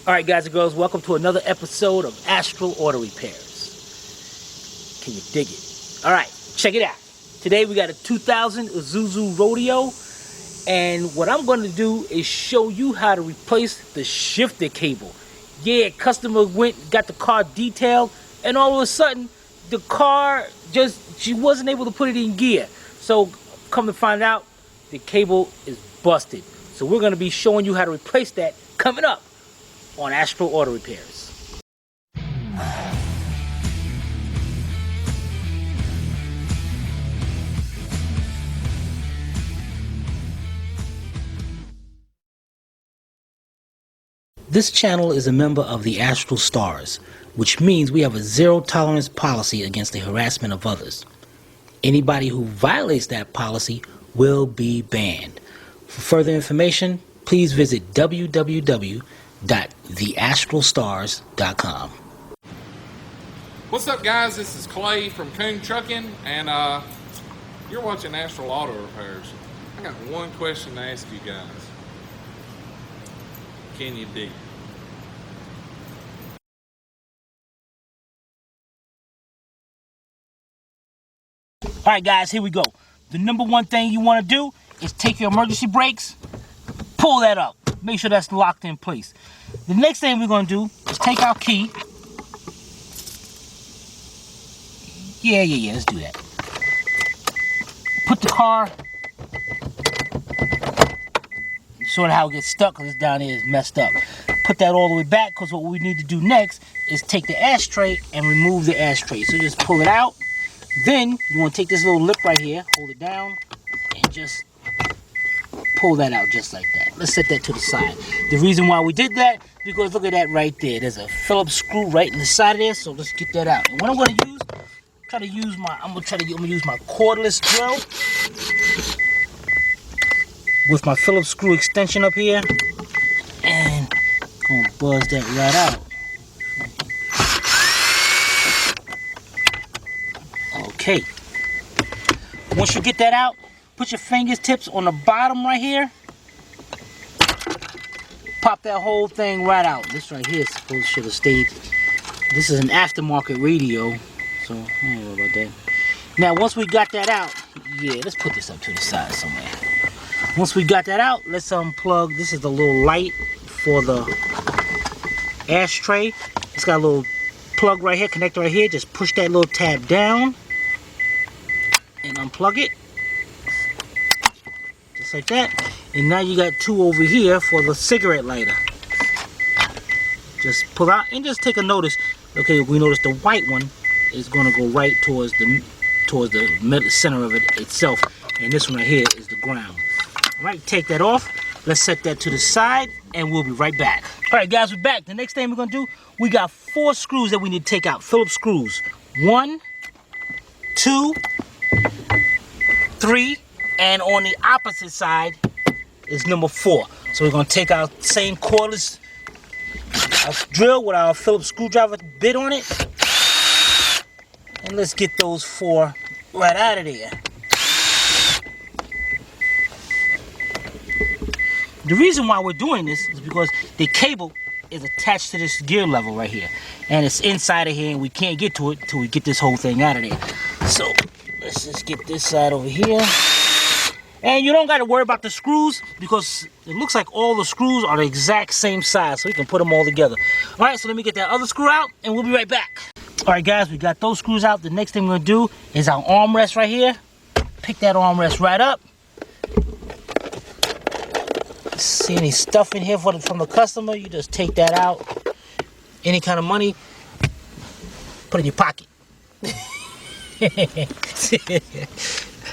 Alright guys and girls, welcome to another episode of Astral Auto Repairs. Can you dig it? Alright, check it out. Today we got a 2000 Isuzu Rodeo, and what I'm going to do is show you how to replace the shifter cable. Yeah, customer got the car detailed, and all of a sudden the car she wasn't able to put it in gear. So come to find out, the cable is busted. So we're going to be showing you how to replace that coming up on Astral Auto Repairs. This channel is a member of the Astral Stars, which means we have a zero-tolerance policy against the harassment of others. Anybody who violates that policy will be banned. For further information, please visit www.theastralstars.com. What's up, guys? This is Clay from Coon Trucking, and you're watching Astral Auto Repairs. I got one question to ask you guys. Can you dig? Alright guys, here we go. The number one thing you want to do is take your emergency brakes, pull that up. Make sure that's locked in place. The next thing we're going to do is take our key. Yeah, let's do that. Put the car, sort of how it gets stuck because it's down here is messed up. Put that all the way back, because what we need to do next is take the ashtray and remove the ashtray. So just pull it out. Then you want to take this little lip right here, hold it down, and just pull that out just like that. Let's set that to the side. The reason why we did that, because look at that right there. There's a Phillips screw right in the side of there, so let's get that out. And what I'm going to use, I'm gonna use my cordless drill with my Phillips screw extension up here, and gonna buzz that right out. Okay. Once you get that out, put your fingertips on the bottom right here. Pop that whole thing right out. This right here should have stayed. This is an aftermarket radio, so I don't know about that. Now, once we got that out, yeah, let's put this up to the side somewhere. Once we got that out, let's unplug. This is the little light for the ashtray. It's got a little plug right here, connector right here. Just push that little tab down and unplug it. Just like that. And now you got two over here for the cigarette lighter. Just pull out and just take a notice. Okay, we notice the white one is going to go right towards the center of it itself, and this one right here is the ground. All right, take that off. Let's set that to the side, and we'll be right back. All right, guys, we're back. The next thing we're going to do, we got 4 screws that we need to take out. Phillips screws. 1, 2, 3, and on the opposite side is number 4. So we're going to take our same cordless drill with our Phillips screwdriver bit on it, and let's get those 4 right out of there. The reason why we're doing this is because the cable is attached to this gear level right here, and it's inside of here, and we can't get to it until we get this whole thing out of there. So let's just get this side over here. And you don't got to worry about the screws, because it looks like all the screws are the exact same size, so we can put them all together. All right, so let me get that other screw out, and we'll be right back. All right, guys, we got those screws out. The next thing we're going to do is our armrest right here. Pick that armrest right up. See any stuff in here from the customer, you just take that out. Any kind of money, put it in your pocket.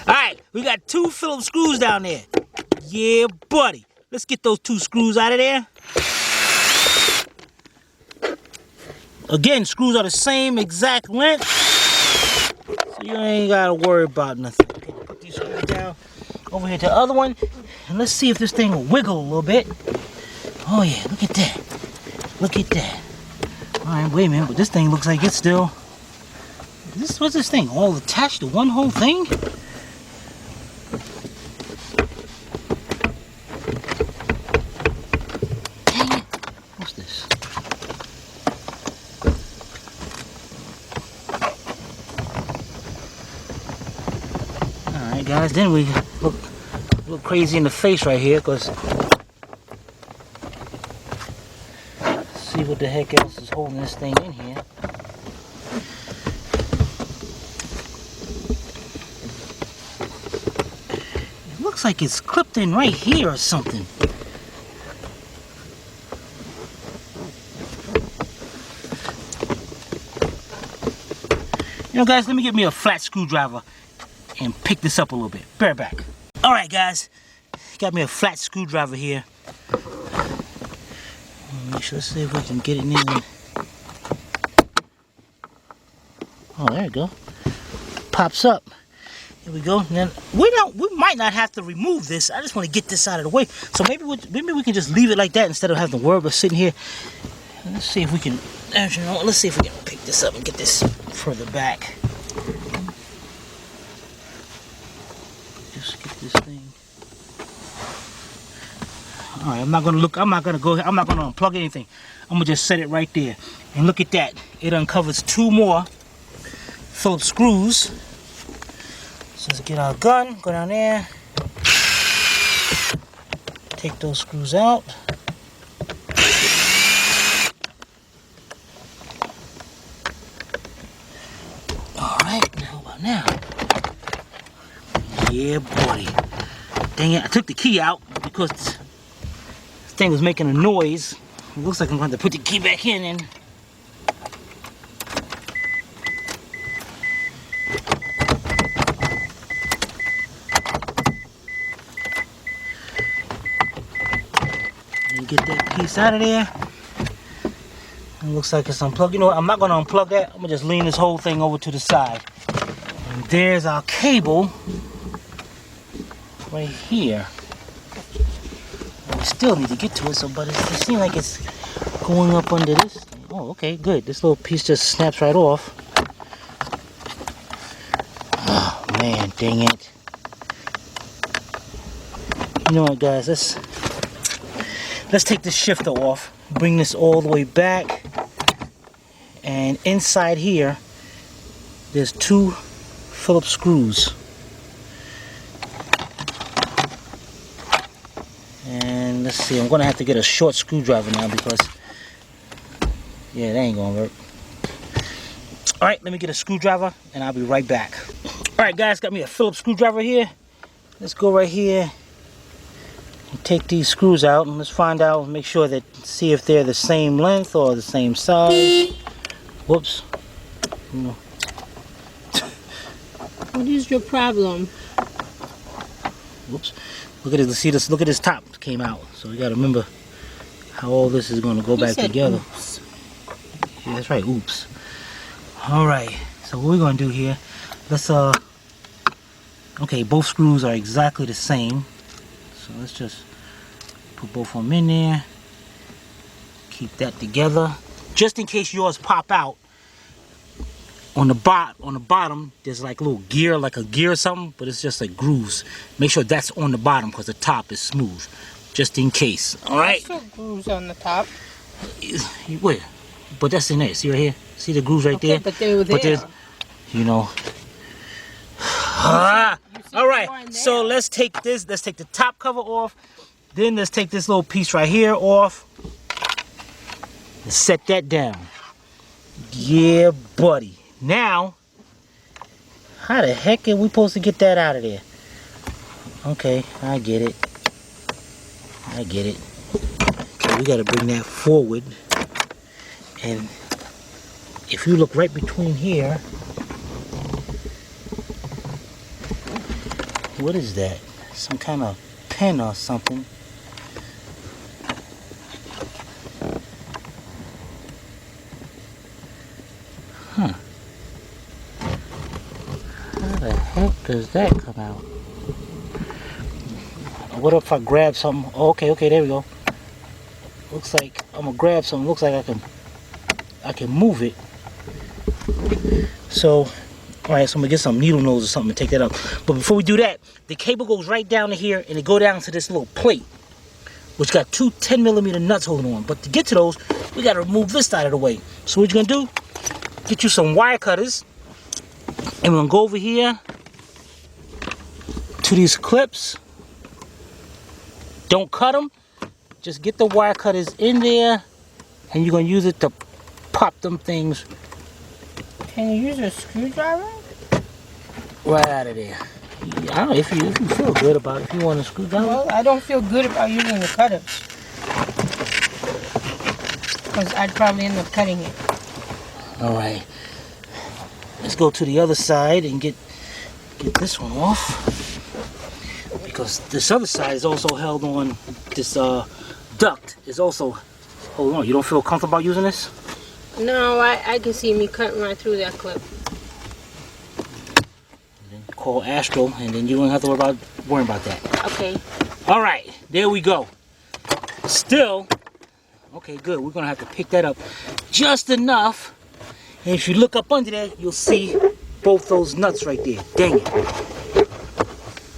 Alright, we got 2 Phillips screws down there. Yeah, buddy. Let's get those 2 screws out of there. Again, screws are the same exact length, so you ain't got to worry about nothing. Okay, put these screws down over here to the other one, and let's see if this thing will wiggle a little bit. Oh yeah, look at that. Look at that. Alright, wait a minute, but this thing looks like it's still... What's this thing? All attached to one whole thing? Dang it. What's this? Alright guys, then we look crazy in the face right here because see what the heck else is holding this thing in here. It looks like it's clipped in right here or something. You know guys, let me get me a flat screwdriver and pick this up a little bit. Bear back. Alright guys, got me a flat screwdriver here. Make sure, let's see if we can get it in. Oh, there you go. Pops up. Here we go. Then we might not have to remove this. I just want to get this out of the way. So maybe we can just leave it like that instead of having to worry about sitting here. Let's see if we can. You know, let's see if we can pick this up and get this further back. Just get this thing. All right, I'm not gonna unplug anything. I'm gonna just set it right there. And look at that. It uncovers 2 more Phillips screws. So let's get our gun, go down there. Take those screws out. Alright, how about now? Yeah, buddy. Dang it, I took the key out because this thing was making a noise. It looks like I'm going to put the key back in and get that piece out of there. It looks like it's unplugged. You know what? I'm not going to unplug that. I'm going to just lean this whole thing over to the side. And there's our cable right here. We still need to get to it, but it seems like it's going up under this. Oh, okay, good. This little piece just snaps right off. Oh, man, dang it. You know what, guys? Let's take this shifter off. Bring this all the way back. And inside here, there's 2 Phillips screws. And let's see, I'm gonna have to get a short screwdriver now because, yeah, that ain't gonna work. All right, let me get a screwdriver and I'll be right back. All right, guys, got me a Phillips screwdriver here. Let's go right here and take these screws out and let's find out, make sure that, see if they're the same length or the same size. Whoops. What is your problem? Whoops. Look at this. See this? Look at this top came out. So you gotta remember how all this is gonna go back together. Oops. Yeah, that's right. Oops. All right. So what we're gonna do here? Let's okay, both screws are exactly the same. So let's just put both of them in there. Keep that together. Just in case yours pop out. On the bottom, there's like a little gear, like a gear or something, but it's just like grooves. Make sure that's on the bottom because the top is smooth, just in case. All right. There's still grooves on the top. Where? But that's in there. See right here? See the grooves right there? But they were there. But there's, you know. All right. So let's take this. Let's take the top cover off. Then let's take this little piece right here off. And set that down. Yeah, buddy. Now, how the heck are we supposed to get that out of there? Okay, I get it. I get it. Okay, we gotta bring that forward. And if you look right between here, what is that? Some kind of pen or something. Huh. How the heck does that come out? What if I grab something? Oh, okay, there we go. Looks like I'm gonna grab something. Looks like I can move it. So, alright, so I'm gonna get some needle nose or something to take that out. But before we do that, the cable goes right down to here and it go down to this little plate, which got 2 10mm nuts holding on. But to get to those, we gotta remove this side of the way. So what you're gonna do, get you some wire cutters, and we're gonna go over here to these clips. Don't cut them, just get the wire cutters in there, and you're gonna use it to pop them things Can you use a screwdriver? right out of there. I don't know if you feel good about it. If you want a screwdriver. Well, I don't feel good about using the cutters. Because I'd probably end up cutting it. Alright. Let's go to the other side and get this one off. Because this other side is also held on, this duct is also, hold on, you don't feel comfortable about using this? No, I can see me cutting right through that clip. Then call Astro and then you don't have to worry about that. Okay. Alright, there we go. Still, okay, good, we're gonna have to pick that up just enough. And if you look up under there, you'll see both those nuts right there. Dang it.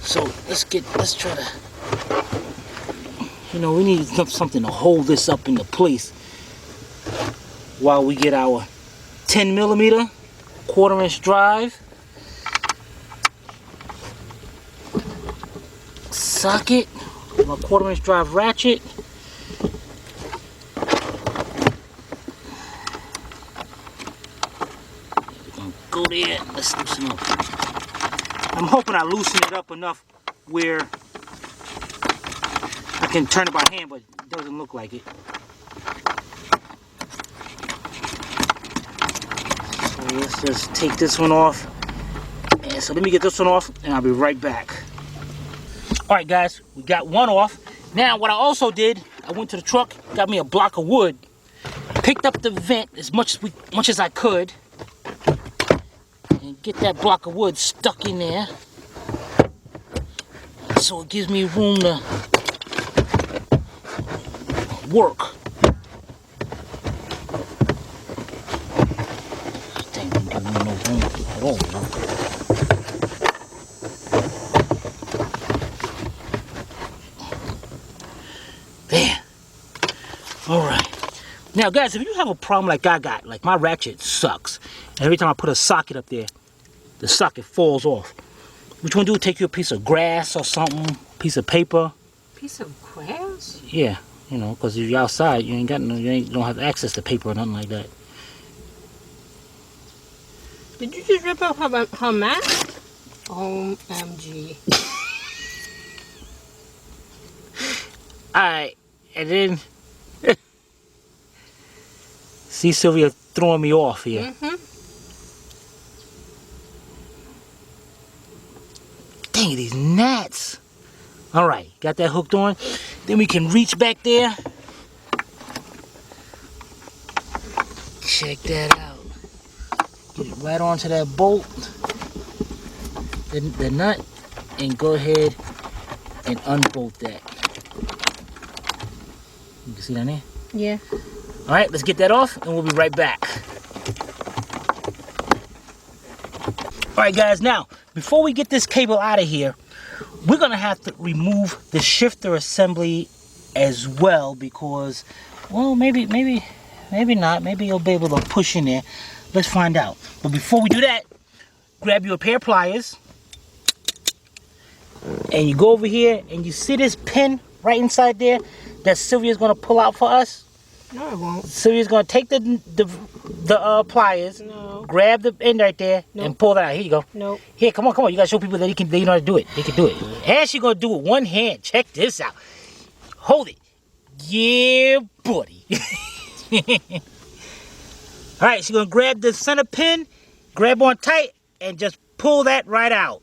So let's try to, you know, we need something to hold this up into place while we get our 10mm 1/4" drive socket, my 1/4" drive ratchet. Go there, let's loosen up. I'm hoping I loosen it up enough where I can turn it by hand, but it doesn't look like it. So let's just take this one off. And so let me get this one off and I'll be right back. Alright guys, we got one off. Now what I also did, I went to the truck, got me a block of wood, picked up the vent as much as I could, and get that block of wood stuck in there. So it gives me room to work. Dang, didn't give me no room at all. There. Alright. Now guys, if you have a problem like I got, like my ratchet sucks, and every time I put a socket up there, the socket falls off. What you want to do, take you a piece of grass or something, piece of paper. Piece of grass? Yeah, you know, because if you're outside, you ain't got no, don't have access to paper or nothing like that. Did you just rip off her mask? OMG. Alright, and then see Sylvia throwing me off here. Dang, these gnats. Alright, got that hooked on. Then we can reach back there. Check that out. Get it right onto that bolt, the nut, and go ahead and unbolt that. You can see that there? Yeah. Alright, let's get that off and we'll be right back. Alright guys, now, before we get this cable out of here, we're going to have to remove the shifter assembly as well because, well, maybe not. Maybe you'll be able to push in there. Let's find out. But before we do that, grab you a pair of pliers and you go over here and you see this pin right inside there that Sylvia's going to pull out for us? No, it won't. Sylvia's going to take the pliers, grab the end right there, and pull that out. Here you go. Nope. Here, come on. You got to show people that they know how to do it. They can do it. And she's going to do it with one hand. Check this out. Hold it. Yeah, buddy. Alright, she's going to grab the center pin, grab on tight, and just pull that right out.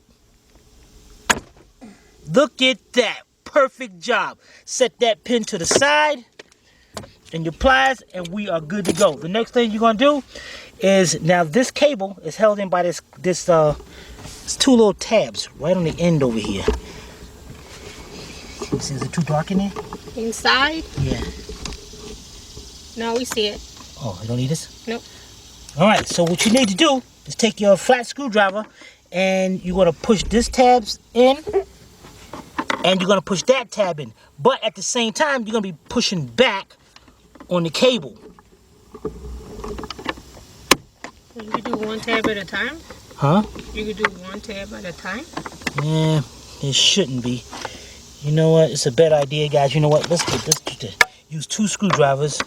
Look at that. Perfect job. Set that pin to the side and your pliers, and we are good to go. The next thing you're going to do is, now this cable is held in by this two little tabs right on the end over here. Is it too dark in there? Inside? Yeah. No, we see it. Oh, you don't need this? Nope. Alright, so what you need to do is take your flat screwdriver and you're going to push this tabs in and you're going to push that tab in. But at the same time, you're going to be pushing back on the cable. You do one tab at a time? Huh? You could do one tab at a time? Yeah, it shouldn't be. You know what? It's a bad idea, guys. You know what? Let's use 2 screwdrivers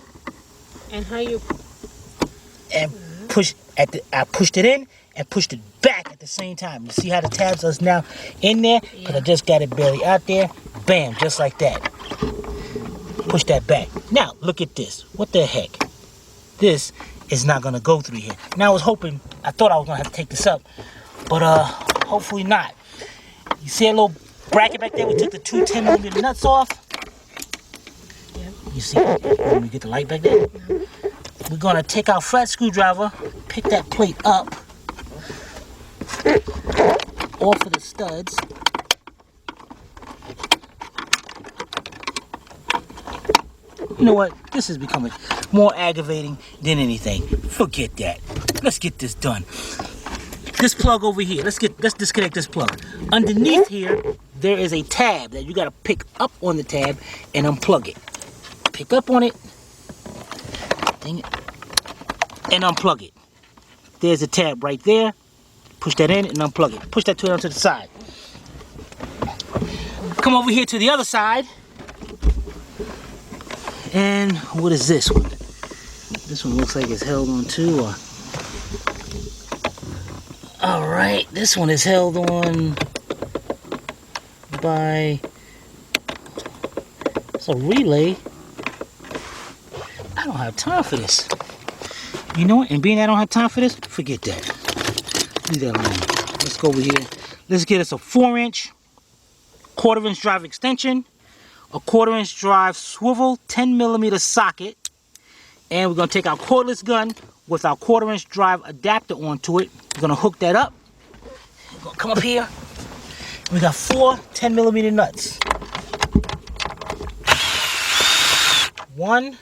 And how you... and push at the. I pushed it in and pushed it back at the same time. You see how the tabs are now in there? Because I just got it barely out there. Bam, just like that. Push that back. Now, look at this. What the heck? This is not going to go through here. Now, I thought I was going to have to take this up, but hopefully not. You see a little bracket back there? We took the 2 10mm nuts off. Yeah. You see? Let me get the light back there. We're going to take our flat screwdriver, pick that plate up off of the studs. You know what? This is becoming more aggravating than anything. Forget that. Let's get this done. This plug over here. Let's disconnect this plug. Underneath here, there is a tab that you gotta pick up on the tab and unplug it. Pick up on it. Dang it. And unplug it. There's a tab right there. Push that in and unplug it. Push that to the side. Come over here to the other side. And what is this one? This one looks like it's held on too. Alright, this one is held on by... It's a relay. I don't have time for this. You know what? And being I don't have time for this, forget that. Leave that alone. Let's go over here. Let's get us a 4-inch, 1/4-inch drive extension, a 1/4-inch drive swivel 10mm socket, and we're going to take our cordless gun with our 1/4-inch drive adapter onto it. We're going to hook that up. We're going to come up here. We got 4 10mm nuts. 1,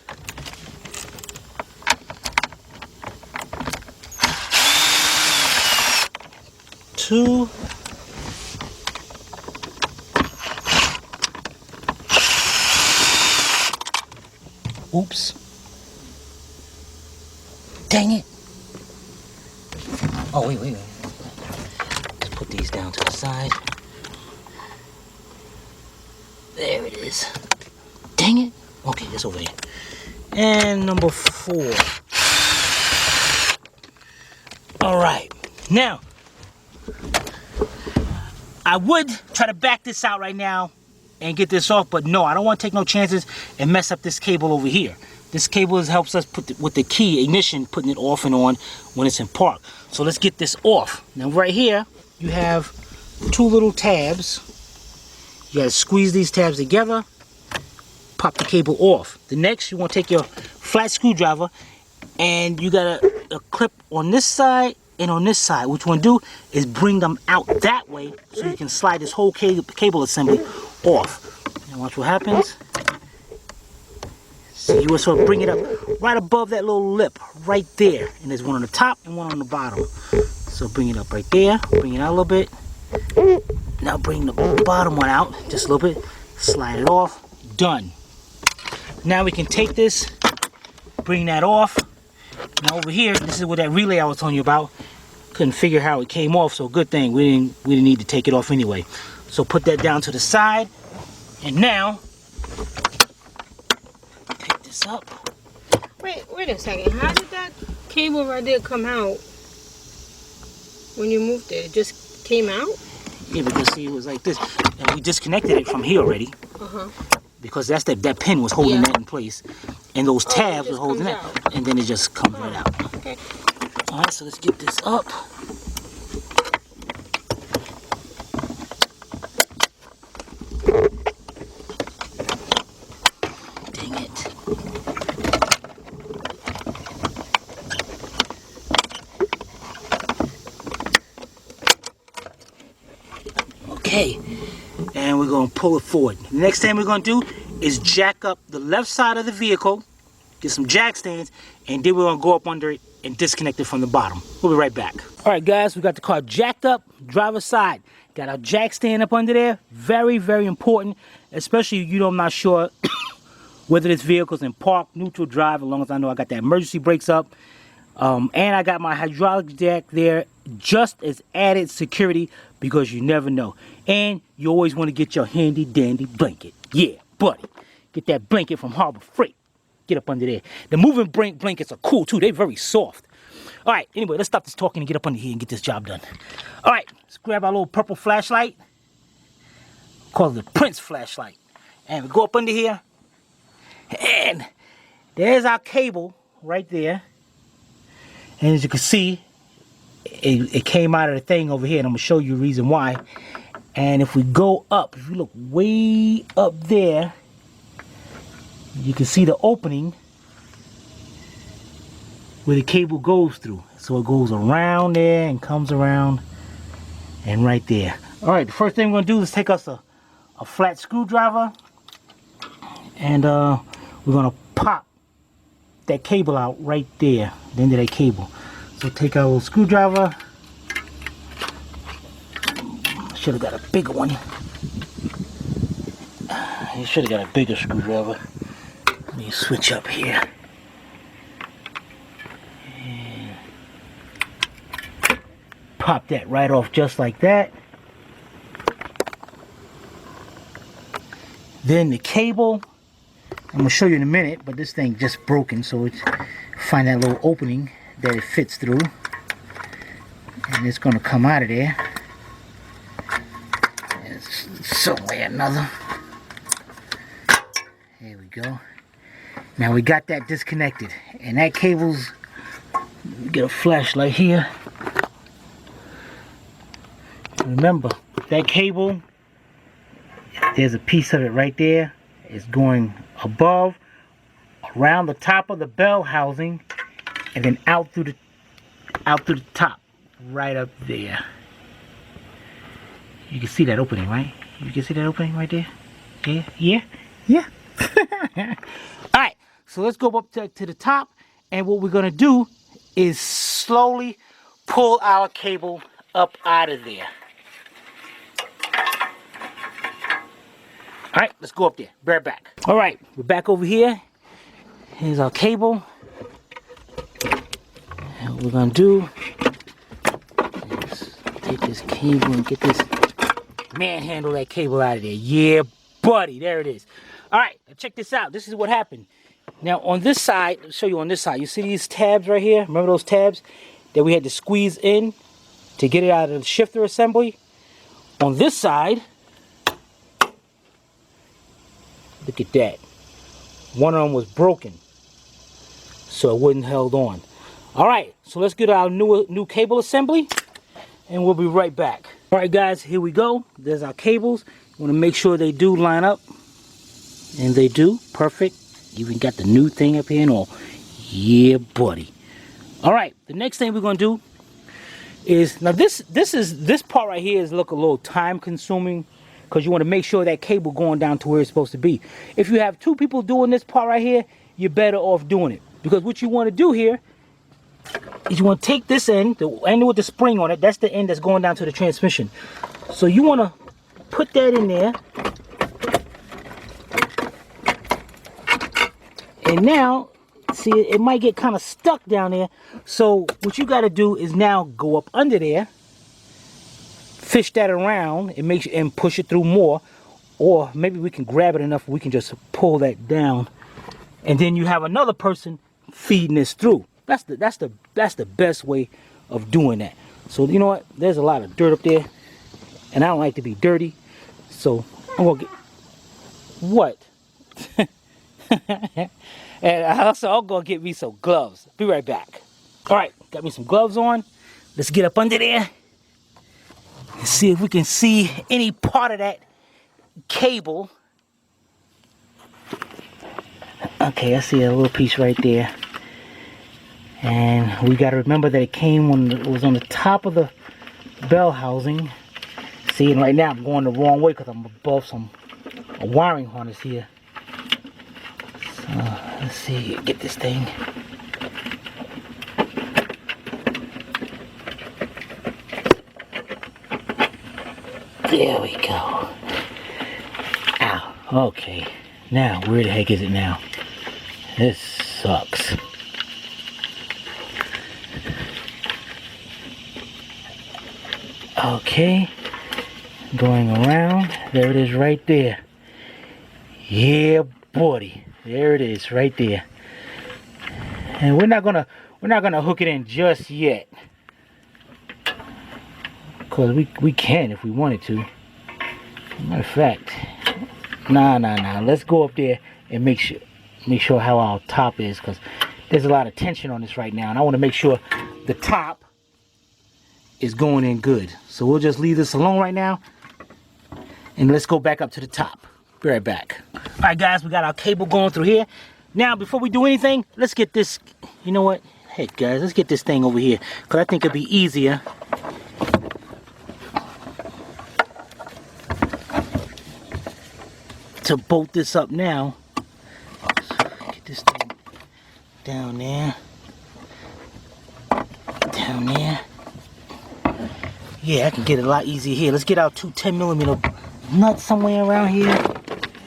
2, 3. Oops. Dang it. Oh, wait. Let's put these down to the side. There it is. Dang it. Okay, that's over there. And number 4. All right. Now, I would try to back this out right now and get this off, but no, I don't want to take no chances and mess up this cable over here. This cable helps us put with the key ignition, putting it off and on when it's in park. So let's get this off. Now right here, you have 2 little tabs. You gotta squeeze these tabs together, pop the cable off. The next, you want to take your flat screwdriver and you got a clip on this side and on this side. What you want to do is bring them out that way so you can slide this whole cable assembly off. Now watch what happens. See, you want to bring it up right above that little lip right there. And there's one on the top and one on the bottom. So bring it up right there. Bring it out a little bit. Now bring the bottom one out just a little bit. Slide it off. Done. Now we can take this, bring that off. Now over here, this is what that relay I was telling you about. Couldn't figure how it came off, so good thing we didn't need to take it off anyway. So put that down to the side, and now pick this up. Wait a second. How did that cable right there come out when you moved it? It just came out? Yeah, because see, it was like this, and we disconnected it from here already. Because that's that pin was holding that in place, and those tabs were holding that, and then it just comes right out. Okay. All right, so let's get this up. Dang it. Okay, and we're going to pull it forward. The next thing we're going to do is jack up the left side of the vehicle, get some jack stands, and then we're going to go up under it and disconnect it from the bottom. We'll be right back. All right, guys, we got the car jacked up, driver's side. Got our jack stand up under there. Very, very important, especially I'm not sure whether this vehicle's in park, neutral drive, as long as I know I got that emergency brakes up. And I got my hydraulic jack there just as added security because you never know. And you always want to get your handy dandy blanket. Yeah, buddy. Get that blanket from Harbor Freight. Get up under there. The moving blankets are cool too. They're very soft. All right, anyway, let's stop this talking and get up under here and get this job done. All right, let's grab our little purple flashlight. Call it the Prince flashlight. And we go up under here. And there's our cable right there. And as you can see, it came out of the thing over here. And I'm going to show you the reason why. And if we go up, if you look way up there, you can see the opening where the cable goes through. So it goes around there and comes around and right there. All right, the first thing we're gonna do is take us a flat screwdriver and we're gonna pop that cable out right there, the end of that cable. So take our little screwdriver. Should have got a bigger one. You should have got a bigger screwdriver. Let me switch up here. Pop that right off just like that. Then the cable, I'm gonna show you in a minute, but this thing just broken, so it's find that little opening that it fits through, and it's gonna come out of there. It's some way or another. There we go. Now we got that disconnected, and that cable's, get a flashlight here. Remember, that cable, there's a piece of it right there. It's going above, around the top of the bell housing, and then out through the top, right up there. You can see that opening, right? You can see that opening right there? Yeah. Alright, so let's go up to the top, and what we're gonna do is slowly pull our cable up out of there. Alright, let's go up there. Be right back. Alright, we're back over here. Here's our cable. And what we're going to do is take this cable and get this, manhandle that cable out of there. Yeah, buddy. There it is. Alright, check this out. This is what happened. Now, on this side, I'll show you on this side. You see these tabs right here? Remember those tabs that we had to squeeze in to get it out of the shifter assembly? On this side, look at that. One of them was broken, so it wouldn't held on. All right, so let's get our new cable assembly, and we'll be right back. All right, guys, here we go. There's our cables. Want to make sure they do line up, and they do. Perfect. Even got the new thing up here and all. Yeah, buddy. All right, the next thing we're gonna do is, now this part right here is look a little time consuming, because you want to make sure that cable going down to where it's supposed to be. If you have two people doing this part right here, you're better off doing it. Because what you want to do here is you want to take this end, the end with the spring on it, that's the end that's going down to the transmission. So you want to put that in there. And now, see, it might get kind of stuck down there. So what you got to do is now go up under there, fish that around and make sure, and push it through more, or maybe we can grab it enough we can just pull that down, and then you have another person feeding this through. That's the best way of doing that. So you know what? There's a lot of dirt up there, and I don't like to be dirty, so I'm gonna get what? And I'm gonna get me some gloves. Be right back. All right, got me some gloves on. Let's get up under there. See if we can see any part of that cable. Okay, I see a little piece right there. And we got to remember that it came when it was on the top of the bell housing. See, and right now I'm going the wrong way because I'm above a wiring harness here. So let's see, get this thing. There we go. Ow. Okay. Now, where the heck is it now? This sucks. Okay, going around. There it is right there. Yeah, buddy. There it is right there. And we're not gonna hook it in just yet. Cause we can if we wanted to. Matter of fact, nah. Let's go up there and make sure how our top is, cause there's a lot of tension on this right now, and I want to make sure the top is going in good. So we'll just leave this alone right now, and let's go back up to the top. Be right back. All right, guys, we got our cable going through here. Now, before we do anything, let's get this. You know what? Hey, guys, let's get this thing over here, cause I think it'd be easier. To bolt this up now. Get this thing down there. Down there. Yeah, I can get it a lot easier here. Let's get our two 10mm nuts somewhere around here.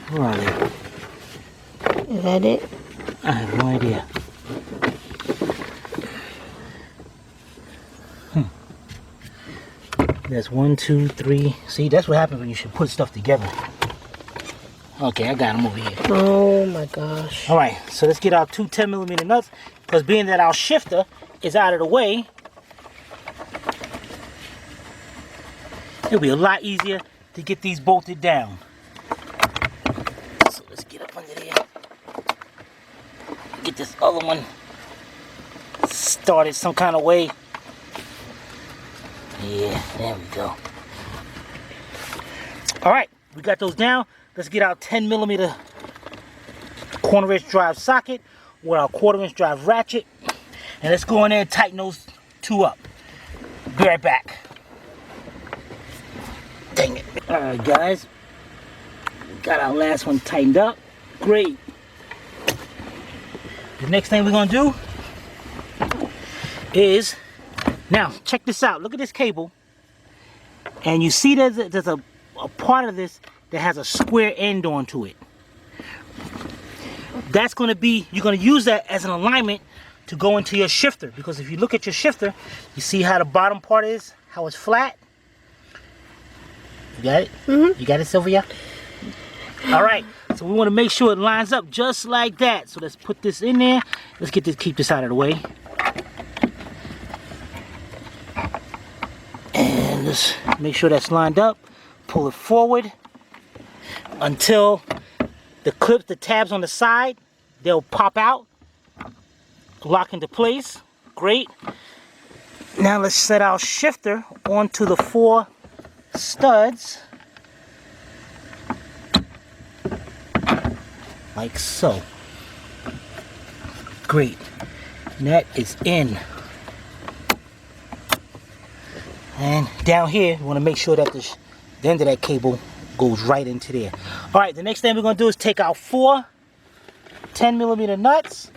Where are they? Is that it? I have no idea. That's 1, 2, 3. See, that's what happens when you should put stuff together. Okay, I got them over here. Oh my gosh. All right, so let's get our two 10mm nuts, because being that our shifter is out of the way, it'll be a lot easier to get these bolted down. So let's get up under there. Get this other one started some kind of way. Yeah, there we go. All right, we got those down. Let's get our 10mm corner inch drive socket with our 1/4 inch drive ratchet, and let's go in there and tighten those two up. Be right back. Dang it. All right, guys, got our last one tightened up. Great. The next thing we're gonna do is, now check this out. Look at this cable, and you see there's a part of this that has a square end onto it. That's going to be, you're going to use that as an alignment to go into your shifter, because if you look at your shifter, you see how the bottom part is, how it's flat. You got it? Mm-hmm. You got it, Sylvia? All right, so we want to make sure it lines up just like that. So let's put this in there. Let's get this, keep this out of the way. And let's make sure that's lined up. Pull it forward until the clips, the tabs on the side, they'll pop out, lock into place. Great. Now let's set our shifter onto the 4 studs, like so. Great. And that is in. And down here, we want to make sure that the end of that cable goes right into there. All right, the next thing we're going to do is take our 4 10mm nuts.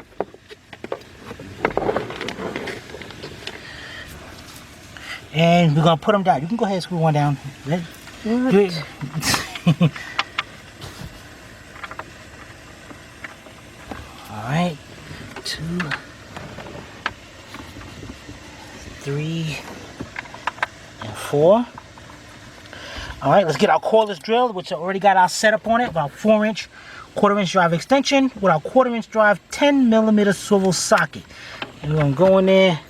And we're going to put them down. You can go ahead and screw one down. Do it. All right, 2, 3, and 4. All right, let's get our cordless drill, which already got our setup on it, about 4 inch, 1/4 inch drive extension with our 1/4 inch drive 10mm swivel socket. And we're gonna go in there,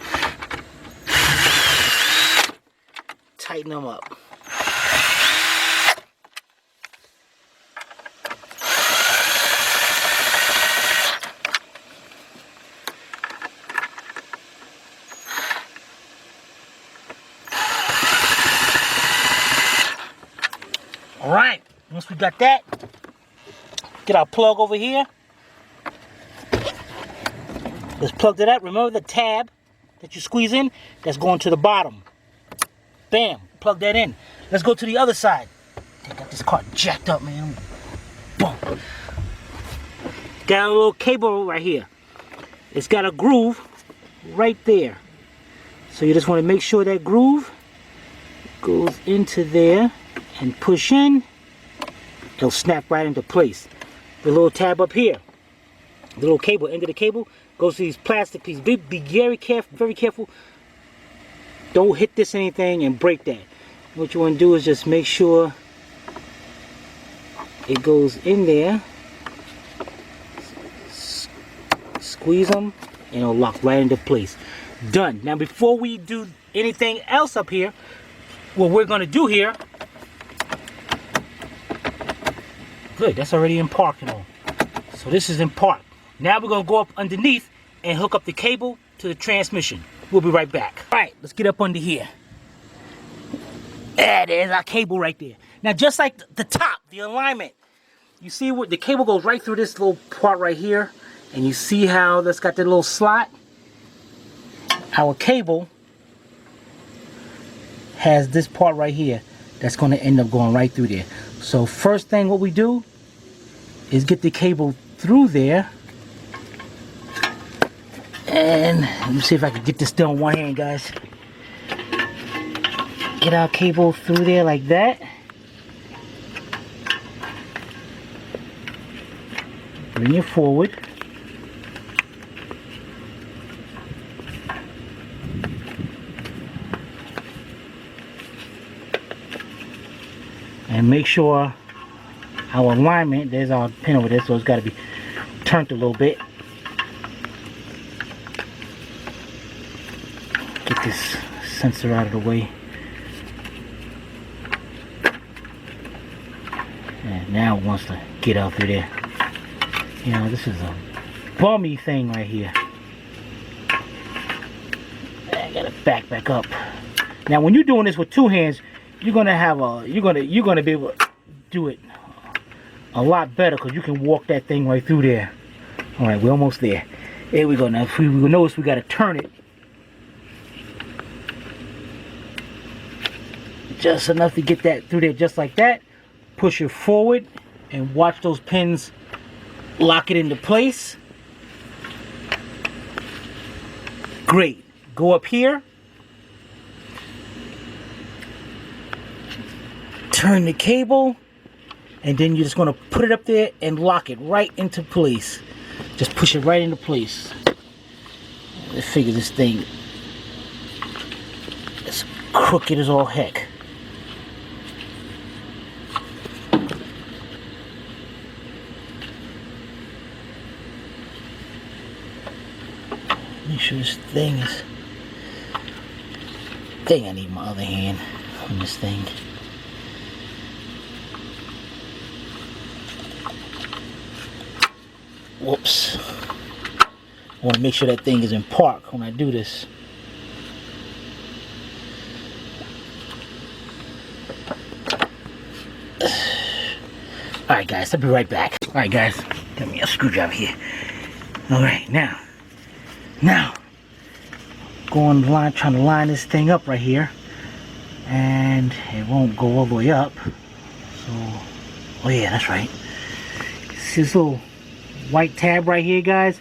tighten them up. All right, once we got that, get our plug over here. Let's plug that up. Remember the tab that you squeeze in? That's going to the bottom. Bam, plug that in. Let's go to the other side. I got this car jacked up, man. Boom. Got a little cable right here. It's got a groove right there. So you just want to make sure that groove goes into there and push in. It'll snap right into place. The little tab up here, the little cable, end of the cable, goes to these plastic pieces. Be very careful. Don't hit this anything and break that. what you want to do is just make sure it goes in there. Squeeze them and it'll lock right into place. Done. Now before we do anything else up here, what we're going to do here, good, that's already in park and all. So this is in park. Now we're going to go up underneath and hook up the cable to the transmission. We'll be right back. All right, let's get up under here. There's our cable right there. Now just like the top, the alignment, you see what the cable goes right through this little part right here, and you see how that's got that little slot? Our cable has this part right here that's going to end up going right through there. So first thing what we do is get the cable through there. And let me see if I can get this done one hand, guys. Get our cable through there like that. Bring it forward. And make sure our alignment, there's our pin over there, so it's got to be turned a little bit. Get this sensor out of the way. And now it wants to get out through there. You know, this is a bummy thing right here. I gotta back up. Now when you're doing this with two hands, you're gonna have a you're gonna be able to do it a lot better because you can walk that thing right through there. All right, we're almost there. There we go. Now if we notice, we gotta turn it just enough to get that through there, just like that. Push it forward and watch those pins lock it into place. Great. Go up here. Turn the cable, and then you're just going to put it up there and lock it right into place. Just push it right into place. Let's figure this thing. It's crooked as all heck. Make sure this thing is... Dang, I need my other hand on this thing. Whoops. I want to make sure that thing is in park when I do this. Alright guys, I'll be right back. Alright guys, got me a screwdriver here. Alright, now, going line, trying to line this thing up right here, and it won't go all the way up. So, oh yeah, that's right. See this little white tab right here, guys?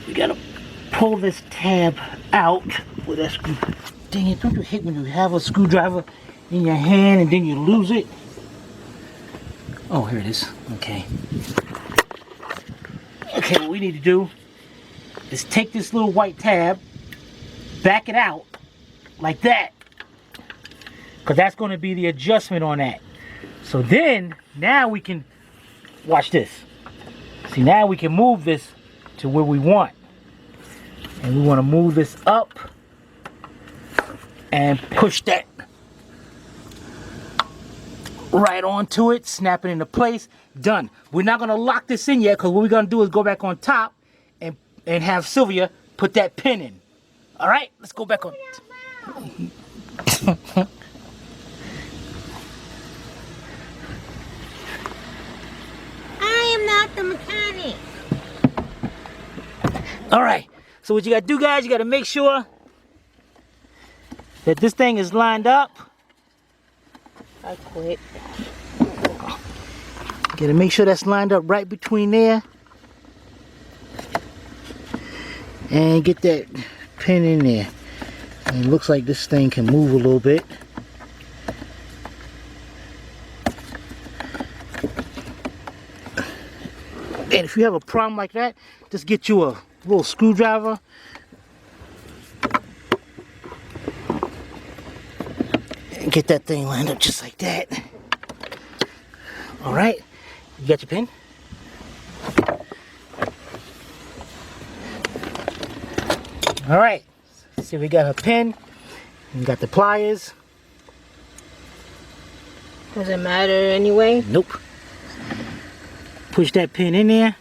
We gotta pull this tab out with that screw. Dang it! Don't you hate when you have a screwdriver in your hand and then you lose it? Oh, here it is. Okay. Okay, what we need to do is take this little white tab, back it out like that, because that's going to be the adjustment on that. So then, now we can, watch this. See, now we can move this to where we want. And we want to move this up and push that right onto it, snap it into place. Done. We're not going to lock this in yet, because what we're going to do is go back on top and have Sylvia put that pin in. All right, let's go back on. I am not the mechanic. All right, so what you got to do, guys, you got to make sure that this thing is lined up. I quit. Got to make sure that's lined up right between there. And get that pin in there. And it looks like this thing can move a little bit. And if you have a problem like that, just get you a little screwdriver. And Get that thing lined up just like that. All right, you got your pin? All right, see, we got her pin, we got the pliers. Does it matter anyway? Nope. Push that pin in there.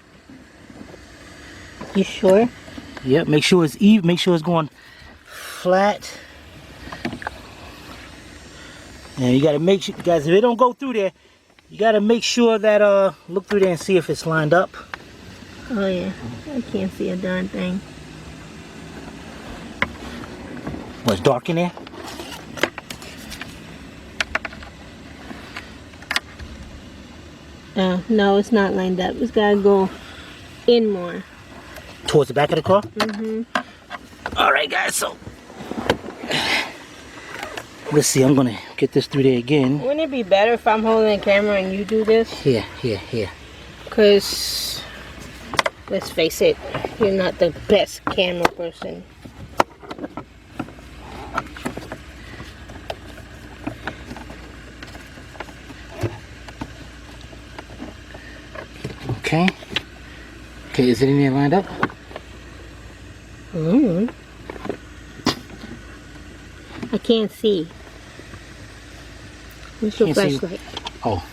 You sure? Yep, make sure it's even, make sure it's going flat. And you gotta make sure, guys, if it don't go through there, you gotta make sure that, look through there and see if it's lined up. Oh yeah, I can't see a darn thing. Was dark in there? No, it's not lined up. It's gotta go in more. Towards the back of the car? Mm-hmm. All right, guys, so let's see, I'm gonna get this through there again. Wouldn't it be better if I'm holding the camera and you do this? Here, here, here. Because, let's face it, you're not the best camera person. Okay. Okay, is it in there lined up? I can't see. Where's your Can't see. flashlight? Oh.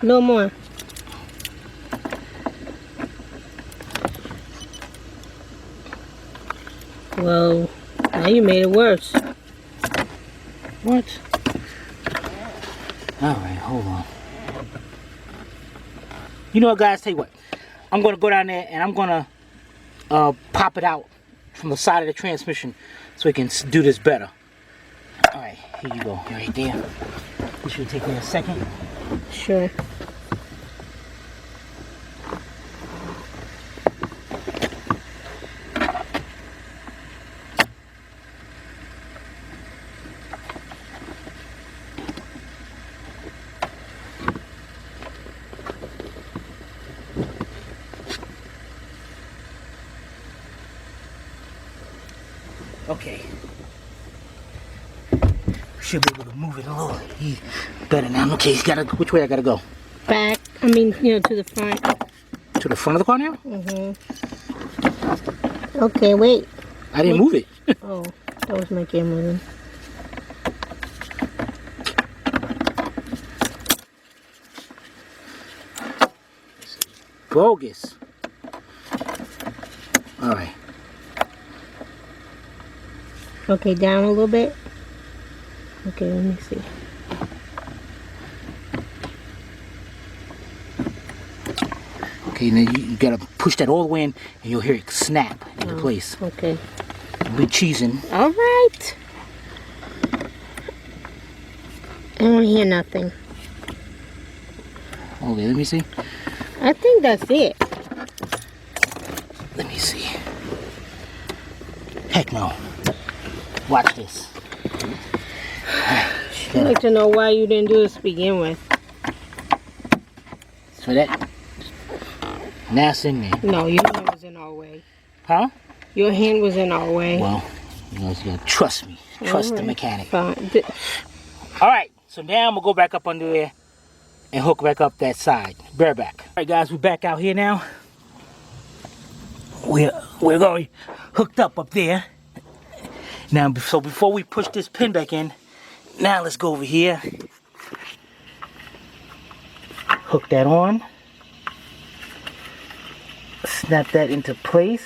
No more. Well, now you made it worse. What? All right, hold on. You know what, guys? Tell you what. I'm gonna go down there and I'm gonna pop it out from the side of the transmission so we can do this better. All right, here you go, right there. This should take me a second. Sure. Okay. Should be able to move it a little better now. Okay, you gotta. Which way I gotta go? Back. I mean, to the front. To the front of the car now? Mm-hmm. Okay, wait. I didn't move it. Oh, that was my camera then. Bogus. All right. Okay, down a little bit. Okay, let me see. Okay, now you gotta push that all the way in and you'll hear it snap into place. Okay. Be cheesing. All right. I don't hear nothing. Okay, let me see. I think that's it. Let me see. Heck no. Watch this. I'd like to know why you didn't do this to begin with. So that. That's in there. No, your hand was in our way. Huh? Your hand was in our way. Well, you know, you gotta trust me. Trust the mechanic. Fine. Alright, so now I'm gonna go back up under there and hook back up that side. Bareback. Alright guys, we're back out here now. We're going hooked up there. Now, so before we push this pin back in, now let's go over here. Hook that on. Snap that into place.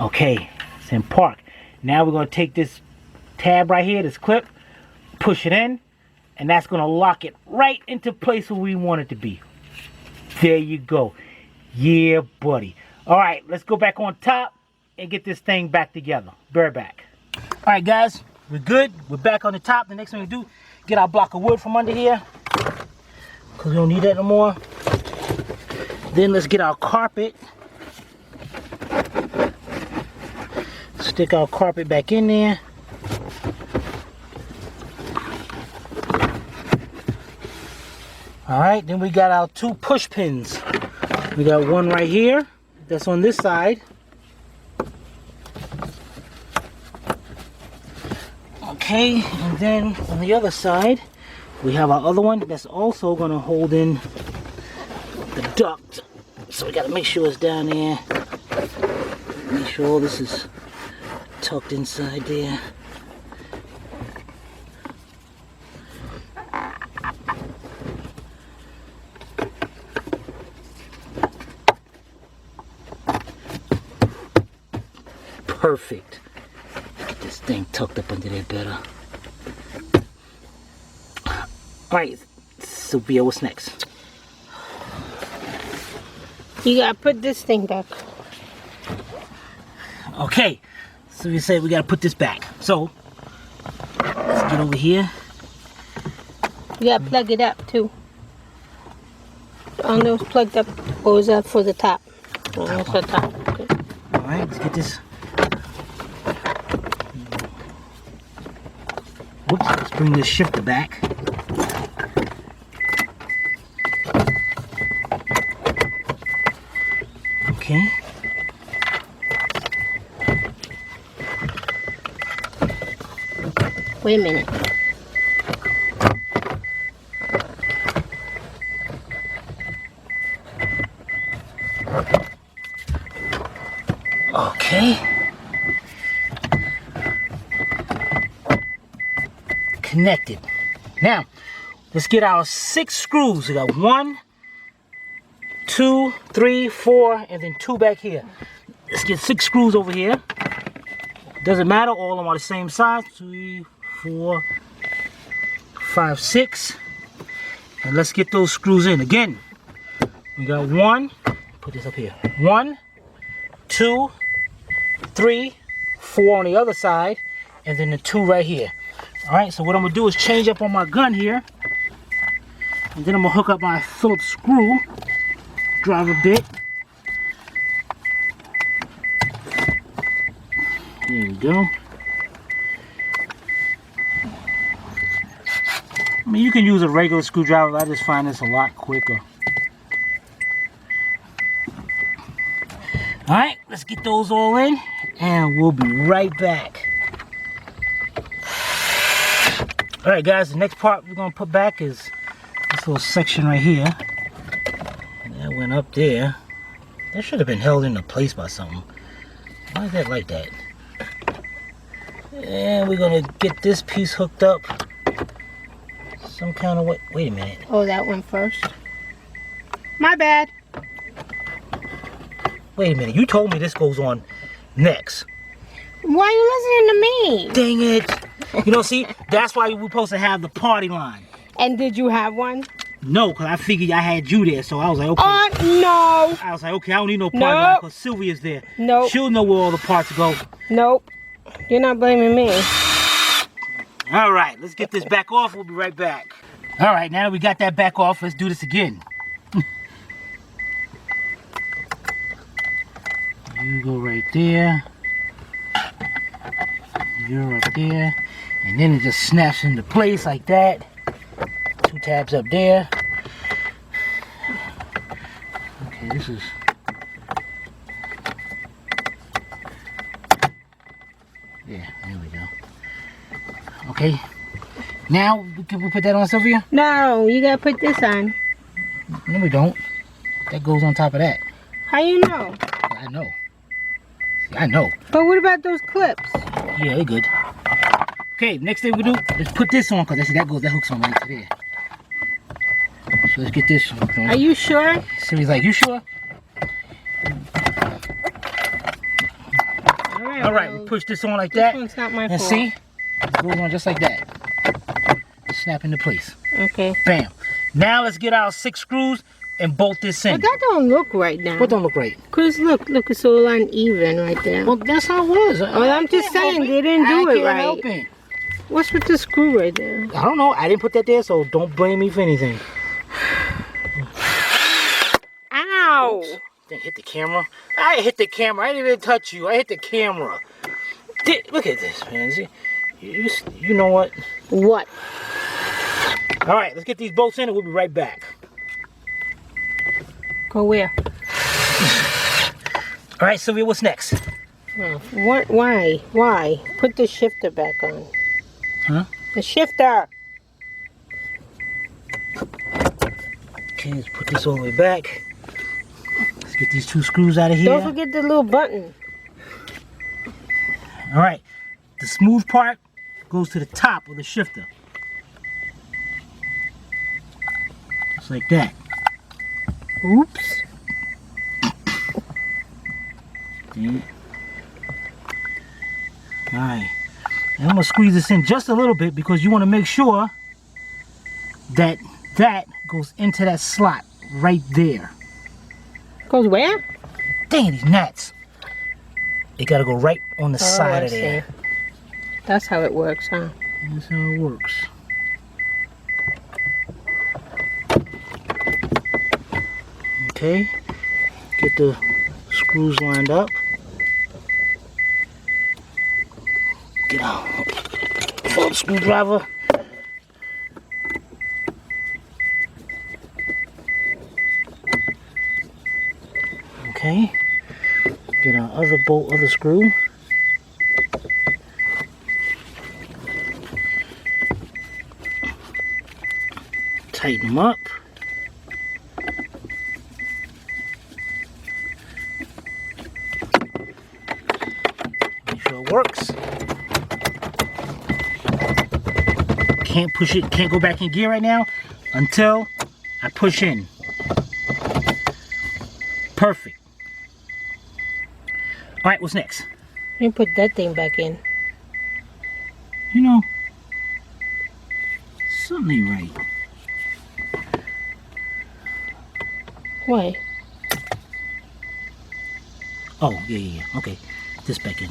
Okay, it's in park. Now we're going to take this tab right here, this clip, push it in, and that's going to lock it right into place where we want it to be. There you go. Yeah, buddy. All right, let's go back on top and get this thing back together. Bareback. All right, guys, we're good. We're back on the top. The next thing we do, get our block of wood from under here, because we don't need that no more. Then let's get our carpet. Stick our carpet back in there. Alright, then we got our 2 push pins. We got one right here, that's on this side. Okay, and then on the other side, we have our other one that's also going to hold in the duct. So we got to make sure it's down there. Make sure all this is tucked inside there. Perfect. Get this thing tucked up under there better. Alright, Sophia, what's next? You gotta put this thing back. Okay, so we said we gotta put this back. So, let's get over here. You gotta plug it up too. On those plugged up, or is that for the top? Oh, that's the top. Okay. Alright, let's get this. Whoops, let's bring this shifter back. Okay. Wait a minute. Okay. Connected. Now, let's get our 6 screws. We got 1, 2, 3, 4, and then 2 back here. Let's get 6 screws over here. Doesn't matter, all of them are the same size. 3, 4, 5, 6. And let's get those screws in. Again, we got 1, put this up here. 1, 2, 3, 4 on the other side, and then the 2 right here. Alright, so what I'm going to do is change up on my gun here. And then I'm going to hook up my Phillips screw. Drive a bit. There we go. I mean, you can use a regular screwdriver, but I just find this a lot quicker. Alright, let's get those all in, and we'll be right back. Alright guys, the next part we're going to put back is this little section right here. That went up there. That should have been held into place by something. Why is that like that? And we're going to get this piece hooked up some kind of way. Wait a minute. Oh, that one first. My bad. Wait a minute. You told me this goes on next. Why are you listening to me? Dang it. You know, see, that's why we're supposed to have the party line. And did you have one? No, because I figured I had you there, so I was like, okay. No. I was like, okay, I don't need no party line because Sylvia's there. Nope. She'll know where all the parts go. Nope. You're not blaming me. All right, let's get this back off. We'll be right back. All right, now that we got that back off, let's do this again. You go right there. You're up there. And then it just snaps into place like that. 2 tabs up there. Okay, this is... Yeah, there we go. Okay. Now, can we put that on, Sylvia? No, you gotta put this on. No, we don't. That goes on top of that. How you know? I know. See, I know. But what about those clips? Yeah, they're good. Okay, next thing we do, let's put this on, because that hooks on right to there. So let's get this hooked on. Are you sure? Sylvia's like, you sure? All right, we push this on like that. This one's not my and fault. see? It goes on just like that. Snap into place. Okay. Bam. Now let's get our 6 screws and bolt this in. But that don't look right now. What don't look right? Cause look, it's all uneven right there. Well, that's how it was. Well, I'm just saying they didn't do it right. Help it. What's with the screw right there? I don't know. I didn't put that there, so don't blame me for anything. Ow! Didn't hit the camera. I hit the camera. I didn't even touch you. I hit the camera. Look at this, man. See, you know what? What? All right, let's get these bolts in and we'll be right back. Go where? All right, Sylvia, what's next? Oh, what? Why? Why? Put the shifter back on. Huh? The shifter. Okay, let's put this all the way back. Let's get these 2 screws out of here. Don't forget the little button. All right, the smooth part goes to the top of the shifter. Just like that. Oops. Okay. All right, and I'm gonna squeeze this in just a little bit because you want to make sure that that goes into that slot right there. Goes where? Dang, these gnats. It gotta go right on the side I of there. see. That's how it works, huh? That's how it works. Okay, get the screws lined up. Get out. Phillips screwdriver. Okay, get our other bolt, other screw. Tighten them up. Make sure it works. Can't push it, can't go back in gear right now until I push in. Perfect. All right, what's next? You put that thing back in. You know, something ain't right. Why? Oh, yeah. Okay, this back in.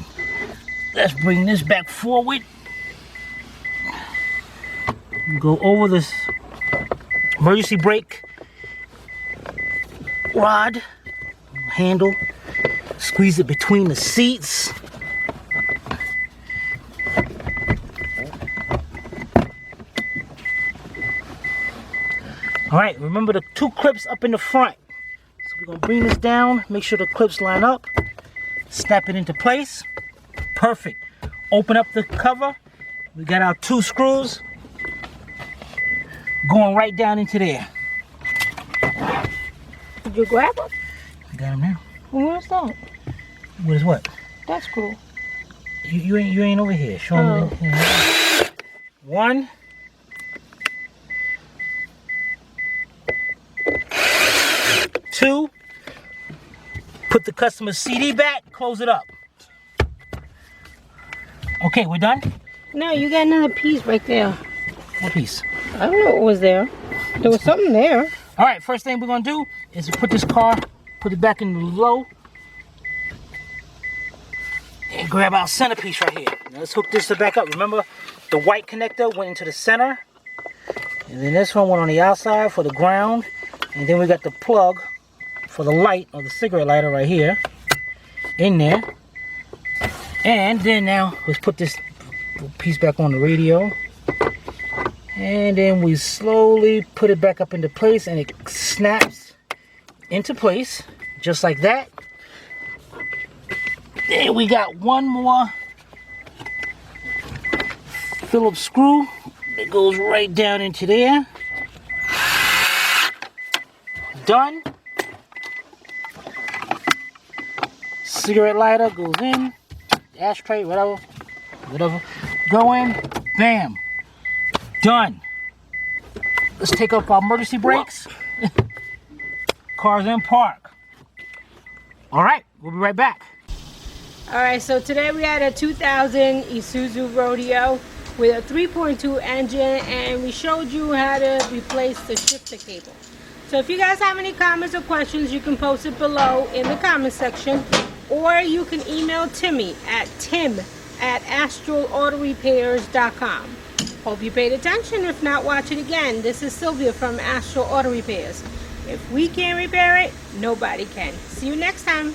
Let's bring this back forward. Go over this emergency brake rod handle. Squeeze it between the seats. All right, remember the 2 clips up in the front. So we're gonna bring this down, make sure the clips line up, snap it into place. Perfect. Open up the cover. We got our 2 screws going right down into there. Did you grab it? I got them now. Where's that? What is what? That screw. You ain't over here. Show them. Oh. 1. 2. Put the customer's CD back. Close it up. Okay, we're done? No, you got another piece right there. What piece? I don't know what was there. There was something there. All right, first thing we're gonna do is to put this car, put it back in the low, and grab our centerpiece right here. Now let's hook this back up. Remember, the white connector went into the center, and then this one went on the outside for the ground, and then we got the plug for the light, or the cigarette lighter right here, in there. And then now, let's put this piece back on the radio. And then we slowly put it back up into place, and it snaps into place, just like that. Then we got one more Phillips screw that goes right down into there. Done. Cigarette lighter goes in, ashtray, whatever. Go in, bam. Done. Let's take up our emergency brakes. Car's in park. All right, we'll be right back. All right, so today we had a 2000 Isuzu Rodeo with a 3.2 engine, and we showed you how to replace the shifter cable. So if you guys have any comments or questions, you can post it below in the comment section, or you can email Timmy at tim@astralautorepairs.com. Hope you paid attention. If not, watch it again. This is Sylvia from Astral Auto Repairs. If we can't repair it, nobody can. See you next time.